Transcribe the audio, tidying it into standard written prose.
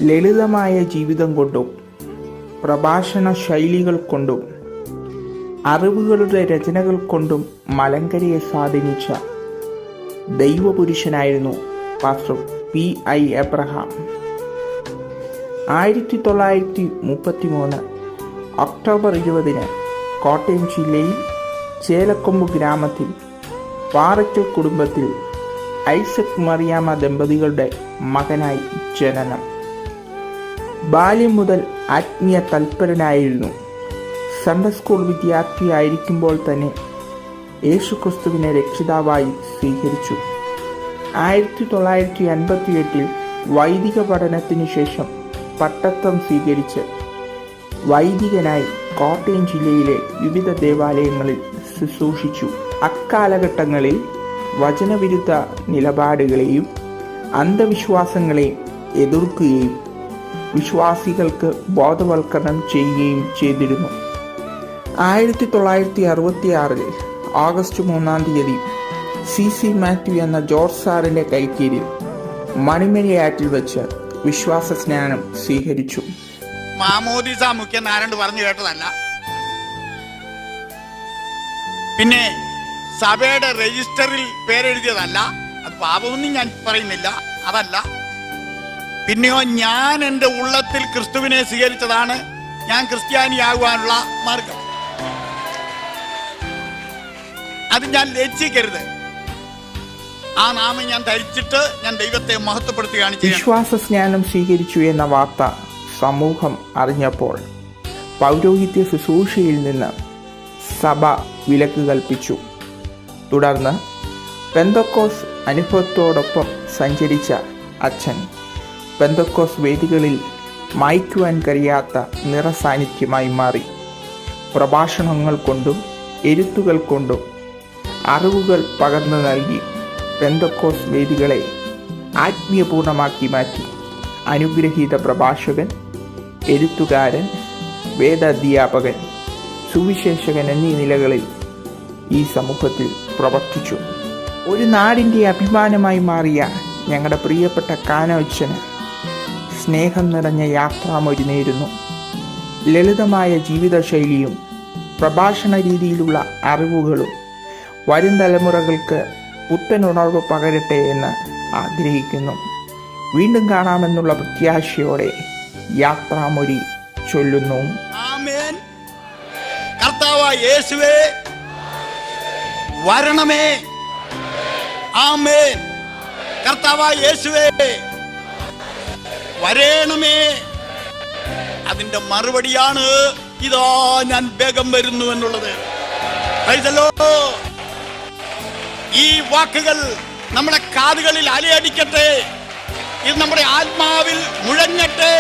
ലളിതമായ ജീവിതം കൊണ്ടും പ്രഭാഷണ ശൈലികൾ കൊണ്ടും അറിവുകളുടെ രചനകൾ കൊണ്ടും മലങ്കരയെ സ്വാധീനിച്ച ദൈവപുരുഷനായിരുന്നു pastor P.I. Abraham. 1933 October 20 Kottayam ജില്ലയിൽ ചേലക്കൊമ്പ് ഗ്രാമത്തിൽ പാറയ്ക്കൽ കുടുംബത്തിൽ ഐസക് മറിയാമ്മ ദമ്പതികളുടെ മകനായി ജനനം. ബാല്യം മുതൽ ആത്മീയ തൽപരനായിരുന്നു. സൺഡേ സ്കൂൾ വിദ്യാർത്ഥിയായിരിക്കുമ്പോൾ തന്നെ യേശുക്രിസ്തുവിനെ രക്ഷിതാവായി സ്വീകരിച്ചു. 1958 വൈദിക പഠനത്തിനു ശേഷം പട്ടത്വം സ്വീകരിച്ച് വൈദികനായി കോട്ടയം ജില്ലയിലെ വിവിധ ദേവാലയങ്ങളിൽ ശുശ്രൂഷിച്ചു. അക്കാലഘട്ടങ്ങളിൽ വചനവിരുദ്ധ നിലപാടുകളെയും അന്ധവിശ്വാസങ്ങളെയും എതിർക്കുകയും വിശ്വാസികൾക്ക് ബോധവൽക്കരണം ചെയ്യുകയും ചെയ്തിരുന്നു. 1966 ഓഗസ്റ്റ് 3 C.C. മാത്യു എന്ന ജോർജ് സാറിൻ്റെ കൈക്കീഴിൽ മണിമലയാറ്റിൽ വെച്ച് വിശ്വാസ സ്നാനം സ്വീകരിച്ചു. മാമോദിസ മുഖ്യൻ ആരണ്ട് പറഞ്ഞു കേട്ടതല്ല, പിന്നെ സഭയുടെ രജിസ്റ്ററിൽ പേരെഴുതിയതല്ല. അത് പാപമൊന്നും ഞാൻ പറയുന്നില്ല, അതല്ല. പിന്നെയോ ഞാൻ എൻ്റെ ഉള്ളത്തിൽ ക്രിസ്തുവിനെ സ്വീകരിച്ചതാണ് ഞാൻ ക്രിസ്ത്യാനിയാകുവാനുള്ള മാർഗം. അത് ഞാൻ ലജ്ജിക്കരുത്. ആ നാമം ഞാൻ ധരിച്ചിട്ട് ഞാൻ ദൈവത്തെ മഹത്വപ്പെടുത്തുകയാണ് ചെയ്യുന്നത്. വിശ്വാസ സ്നാനം സ്വീകരിച്ചു എന്ന വാർത്ത സമൂഹം അറിഞ്ഞപ്പോൾ പൗരോഹിത്യ ശുശ്രൂഷയിൽ നിന്ന് സഭ വിലക്ക് കൽപ്പിച്ചു. തുടർന്ന് പെന്തക്കോസ് അനുഭവത്തോടൊപ്പം സഞ്ചരിച്ച അച്ഛൻ പെന്തക്കോസ് വേദികളിൽ മായ്ക്കുവാൻ കഴിയാത്ത നിറസാന്നിധ്യമായി മാറി. പ്രഭാഷണങ്ങൾ കൊണ്ടും എഴുത്തുകൾ കൊണ്ടും അറിവുകൾ പകർന്നു നൽകി പെന്തക്കോസ് വേദികളെ ആത്മീയപൂർണമാക്കി മാറ്റി. അനുഗ്രഹീത പ്രഭാഷകൻ, എഴുത്തുകാരൻ, വേദാധ്യാപകൻ, സുവിശേഷകൻ എന്നീ നിലകളിൽ ഈ സമൂഹത്തിൽ പ്രവർത്തിച്ചു. ഒരു നാടിൻ്റെ അഭിമാനമായി മാറിയ ഞങ്ങളുടെ പ്രിയപ്പെട്ട കാനോച്ചന് സ്നേഹം നിറഞ്ഞ യാത്രാമൊഴി നേരുന്നു. ലളിതമായ ജീവിതശൈലിയും പ്രഭാഷണ രീതിയിലുള്ള അറിവുകളും വരും തലമുറകൾക്ക് പുത്തനുണർവ് പകരട്ടെ എന്ന് ആഗ്രഹിക്കുന്നു. വീണ്ടും കാണാമെന്നുള്ള പ്രത്യാശയോടെ യാത്രാമൊഴി ചൊല്ലുന്നു. ആമേൻ. കർത്താവായ യേശുവേ വരണമേ. ആമേൻ. കർത്താവായ യേശുവേ വരേണമേ. അതിന്റെ മറുപടിയാണ് ഇതാ ഞാൻ വേഗം വരുന്നു എന്നുള്ളത്. ഈ വാക്കുകൾ നമ്മുടെ കാതുകളിൽ അലയടിക്കട്ടെ. ഇത് നമ്മുടെ ആത്മാവിൽ മുഴങ്ങട്ടെ.